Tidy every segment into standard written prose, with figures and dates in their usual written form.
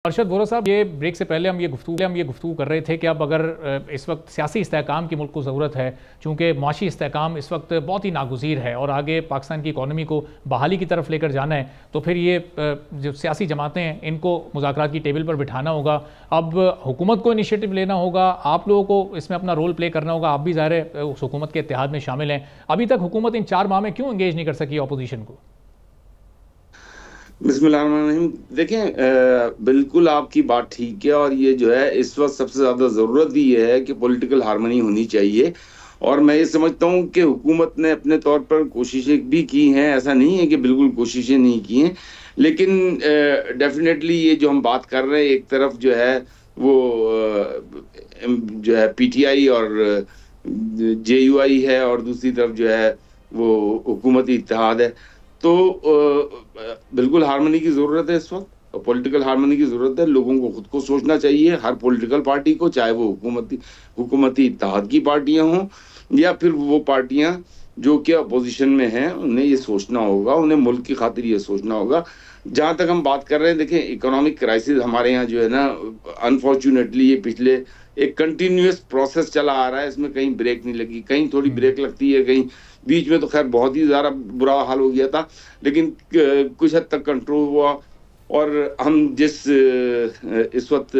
अरशद वोरा साहब, ये ब्रेक से पहले हम ये गुफ्तगू कर रहे थे कि अब अगर इस वक्त सियासी इस्तेहकाम की मुल्क को ज़रूरत है, चूँकि माशी इस्तेहकाम इस वक्त बहुत ही नागुज़ीर है और आगे पाकिस्तान की इकॉनमी को बहाली की तरफ लेकर जाना है, तो फिर ये जो सियासी जमातें हैं इनको मुज़ाकरात की टेबल पर बिठाना होगा। अब हुकूमत को इनिशिएटिव लेना होगा, आप लोगों को इसमें अपना रोल प्ले करना होगा। आप भी ज़ाहिर है उस हुकूमत के इत्तेहाद में शामिल हैं। अभी तक हुकूमत इन 4 माह में क्यों इंगेज नहीं कर सकी अपोजिशन को? बिस्मिल्लाहिर्रहमानिर्रहीम। देखें, बिल्कुल आपकी बात ठीक है और ये जो है इस वक्त सबसे ज़्यादा ज़रूरत भी ये है कि पॉलिटिकल हार्मनी होनी चाहिए। और मैं ये समझता हूँ कि हुकूमत ने अपने तौर पर कोशिशें भी की हैं, ऐसा नहीं है कि बिल्कुल कोशिशें नहीं की हैं, लेकिन डेफिनेटली ये जो हम बात कर रहे हैं, एक तरफ जो है वो जो है पीटीआई और जेयूआई है और दूसरी तरफ जो है वो हुकूमती इत्तेहाद है। तो बिल्कुल हार्मनी की ज़रूरत है, इस वक्त पॉलिटिकल हार्मनी की ज़रूरत है। लोगों को खुद को सोचना चाहिए, हर पॉलिटिकल पार्टी को, चाहे वो हुकूमती इत्तेहाद की पार्टियां हों या फिर वो पार्टियां जो कि अपोजिशन में हैं, उन्हें ये सोचना होगा, उन्हें मुल्क की खातिर ये सोचना होगा। जहाँ तक हम बात कर रहे हैं, देखें इकोनॉमिक क्राइसिस हमारे यहाँ जो है ना, अनफॉर्चुनेटली ये पिछले एक कंटिन्यूअस प्रोसेस चला आ रहा है, इसमें कहीं ब्रेक नहीं लगी, कहीं थोड़ी ब्रेक लगती है, कहीं बीच में तो खैर बहुत ही ज़्यादा बुरा हाल हो गया था, लेकिन कुछ हद तक कंट्रोल हुआ। और हम जिस इस वक्त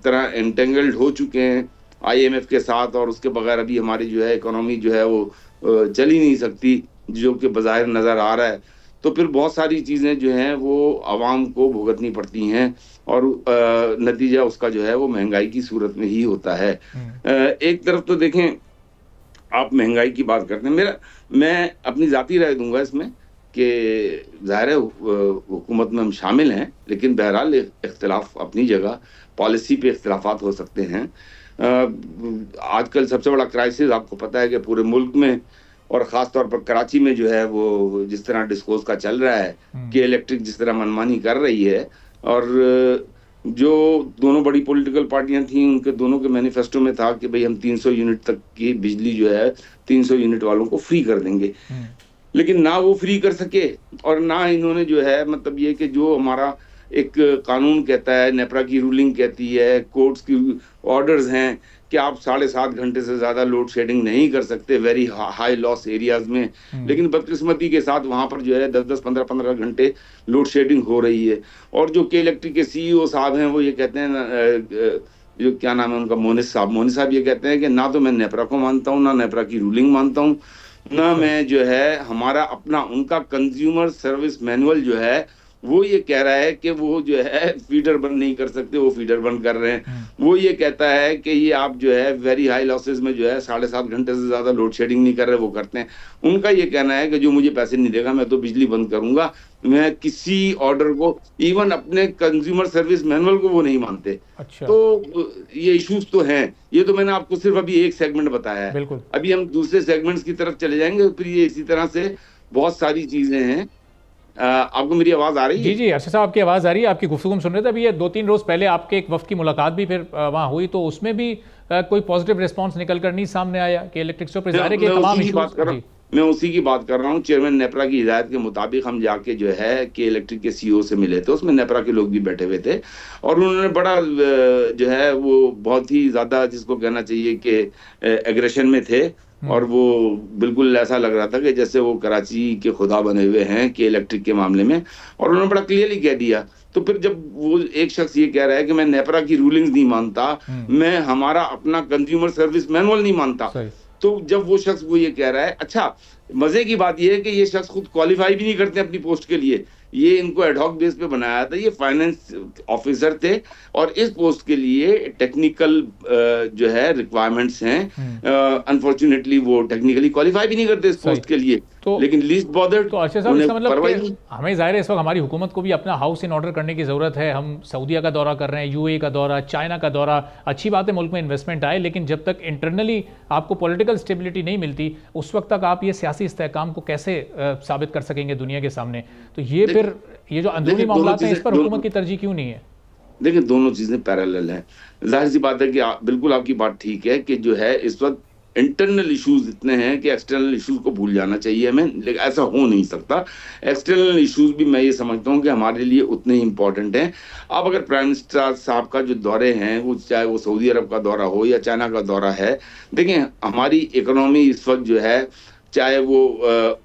तरह एंटेंगल्ड हो चुके हैं आईएमएफ के साथ, और उसके बगैर अभी हमारी जो है इकोनॉमी जो है वो चल ही नहीं सकती, जो कि बज़ाहिर नज़र आ रहा है। तो फिर बहुत सारी चीज़ें जो हैं वो आवाम को भुगतनी पड़ती हैं और नतीजा उसका जो है वो महंगाई की सूरत में ही होता है। एक तरफ तो देखें, आप महंगाई की बात करते हैं, मैं अपनी ज़ाती राय दूंगा इसमें कि ज़ाहिर है हुकूमत में हम शामिल हैं, लेकिन बहरहाल इख्तिलाफ अपनी जगह, पॉलिसी पे इख्तिलाफात हो सकते हैं। आजकल सबसे बड़ा क्राइसिस आपको पता है कि पूरे मुल्क में और ख़ास तौर पर कराची में जो है वो जिस तरह डिस्कोर्स का चल रहा है कि इलेक्ट्रिक जिस तरह मनमानी कर रही है, और जो दोनों बड़ी पॉलिटिकल पार्टियां थीं उनके दोनों के मैनिफेस्टो में था कि भाई हम 300 यूनिट तक की बिजली जो है 300 यूनिट वालों को फ्री कर देंगे, लेकिन ना वो फ्री कर सके और ना इन्होंने जो है मतलब ये कि जो हमारा एक कानून कहता है, नेपरा की रूलिंग कहती है, कोर्ट्स की ऑर्डर्स हैं कि आप 7.5 घंटे से ज़्यादा लोड शेडिंग नहीं कर सकते वेरी हाई लॉस एरियाज में, लेकिन बदकिस्मती के साथ वहाँ पर जो है 10-10, 15-15 घंटे लोड शेडिंग हो रही है। और जो के इलेक्ट्रिक के सीईओ साहब हैं वो ये कहते हैं, जो क्या नाम है उनका, मोनिस साहब ये कहते हैं कि ना तो मैं नेपरा को मानता हूँ, ना नेपरा की रूलिंग मानता हूँ, ना मैं जो है हमारा अपना उनका कंज्यूमर सर्विस मैनुअल जो है वो ये कह रहा है कि वो जो है फीडर बंद नहीं कर सकते, वो फीडर बंद कर रहे हैं। वो ये कहता है कि ये आप जो है वेरी हाई लॉसेस में जो है 7.5 घंटे से ज़्यादा लोड शेडिंग नहीं कर रहे, वो करते हैं। उनका ये कहना है कि जो मुझे पैसे नहीं देगा मैं तो बिजली बंद करूंगा। मैं किसी ऑर्डर को, इवन अपने कंज्यूमर सर्विस मैनुअल को वो नहीं मानते। अच्छा। तो ये इश्यूज तो हैं। ये तो मैंने आपको सिर्फ अभी एक सेगमेंट बताया है, अभी हम दूसरे सेगमेंट्स की तरफ चले जाएंगे, फिर ये इसी तरह से बहुत सारी चीजें हैं। आपको मेरी आवाज़ आ रही है? जी जी अरशद साहब, आपकी आवाज़ आ रही है, आपकी गुफ्तगू हम सुन रहे थे। अभी ये 2-3 रोज़ पहले आपके एक वफ्द की मुलाकात भी फिर वहाँ हुई, तो उसमें भी कोई पॉजिटिव रिस्पांस निकल कर नहीं सामने आया कि इलेक्ट्रिक के तमाम इशूज़। मैं उसी की बात कर रहा हूँ। चेयरमैन नेपरा की हिदायत के मुताबिक हम जाके जो है कि इलेक्ट्रिक के सीईओ से मिले थे, उसमें नेपरा के लोग भी बैठे हुए थे और उन्होंने बड़ा जो है वो बहुत ही ज़्यादा, जिसको कहना चाहिए कि एग्रेशन में थे, और वो बिल्कुल ऐसा लग रहा था कि जैसे वो कराची के खुदा बने हुए हैं कि इलेक्ट्रिक के मामले में, और उन्होंने बड़ा क्लियरली कह दिया। तो फिर जब वो एक शख्स ये कह रहा है कि मैं नेपरा की रूलिंग्स नहीं मानता, मैं हमारा अपना कंज्यूमर सर्विस मैनुअल नहीं मानता, तो जब वो शख्स वो ये कह रहा है, अच्छा मजे की बात ये है कि ये शख्स खुद क्वालिफाई भी नहीं करते अपनी पोस्ट के लिए, ये इनको एडहॉक बेस पे बनाया था, ये फाइनेंस ऑफिसर थे और इस पोस्ट के लिए टेक्निकल जो है रिक्वायरमेंट्स हैं। अनफॉर्चुनेटली वो टेक्निकली क्वालिफाई भी नहीं करते इस पोस्ट के लिए, तो लेकिन लीस्ट बॉदर्ड। तो अच्छा साहब, इसका मतलब हमें जाहिर है इस वक्त हमारी हुकूमत को भी अपना हाउस इन ऑर्डर करने की ज़रूरत है। हम सऊदीया का दौरा कर रहे हैं, यूएई का दौरा, चाइना का दौरा, अच्छी बात है मुल्क में इन्वेस्टमेंट आए, लेकिन जब तक इंटरनली आपको पॉलिटिकल स्टेबिलिटी नहीं मिलती उस वक्त तक आप ये सियासी इस्तेहकाम को कैसे साबित कर सकेंगे दुनिया के सामने? तो ये फिर ये जो अंदरूनी मामलात हैं, इस पर हुकूमत की तरजीह क्यों नहीं है? देखिए, दोनों चीजें पैरेलल हैं। जाहिर सी बात है कि बिल्कुल आपकी बात ठीक है कि जो है इस वक्त इंटरनल इश्यूज इतने हैं कि एक्सटर्नल इश्यूज को भूल जाना चाहिए हमें, लेकिन ऐसा हो नहीं सकता। एक्सटर्नल इश्यूज भी मैं ये समझता हूँ कि हमारे लिए उतने ही इंपॉर्टेंट हैं। अब अगर प्राइम मिनिस्टर साहब का जो दौरे हैं, वो चाहे वो सऊदी अरब का दौरा हो या चाइना का दौरा है, देखें हमारी इकोनॉमी इस वक्त जो है, चाहे वो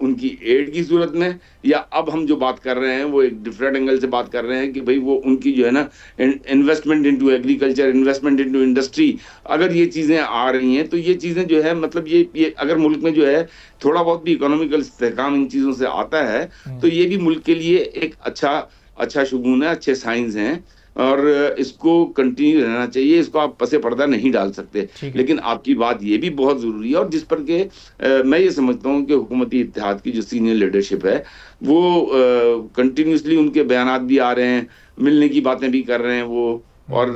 उनकी एड की सूरत में, या अब हम जो बात कर रहे हैं वो एक डिफरेंट एंगल से बात कर रहे हैं कि भाई वो उनकी जो है ना investment into agriculture, investment into industry, अगर ये चीज़ें आ रही हैं तो ये चीज़ें जो है मतलब ये अगर मुल्क में जो है थोड़ा बहुत भी इकोनॉमिकल इस्तेहकाम इन चीज़ों से आता है तो ये भी मुल्क के लिए एक अच्छा शुगुन है, अच्छे साइंस हैं, और इसको कंटिन्यू रहना चाहिए। इसको आप पसे पर्दा नहीं डाल सकते। लेकिन आपकी बात ये भी बहुत ज़रूरी है, और जिस पर के मैं ये समझता हूँ कि हुकूमती इत्तेहाद की जो सीनियर लीडरशिप है वो कंटिन्यूसली उनके बयानात भी आ रहे हैं, मिलने की बातें भी कर रहे हैं वो, और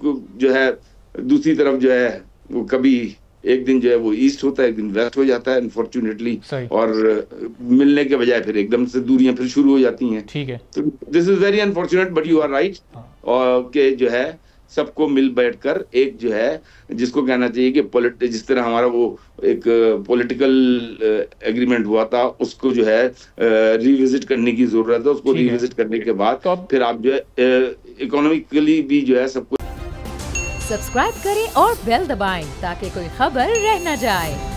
जो है दूसरी तरफ जो है वो कभी एक दिन जो है वो ईस्ट होता है, एक दिन वेस्ट हो जाता है अनफॉर्चुनेटली, और मिलने के बजाय फिर एकदम से दूरियां फिर शुरू हो जाती हैं। ठीक है, तो this is very unfortunate, but you are right, और के जो है सबको मिल बैठकर एक जो है जिसको कहना चाहिए कि जिस तरह हमारा वो एक पॉलिटिकल एग्रीमेंट हुआ था उसको जो है रिविजिट करने की जरूरत है। उसको रिविजिट करने के बाद तो फिर आप जो है इकोनॉमिकली भी जो है सबको सब्सक्राइब करें और बेल दबाएं ताकि कोई खबर रह न जाए।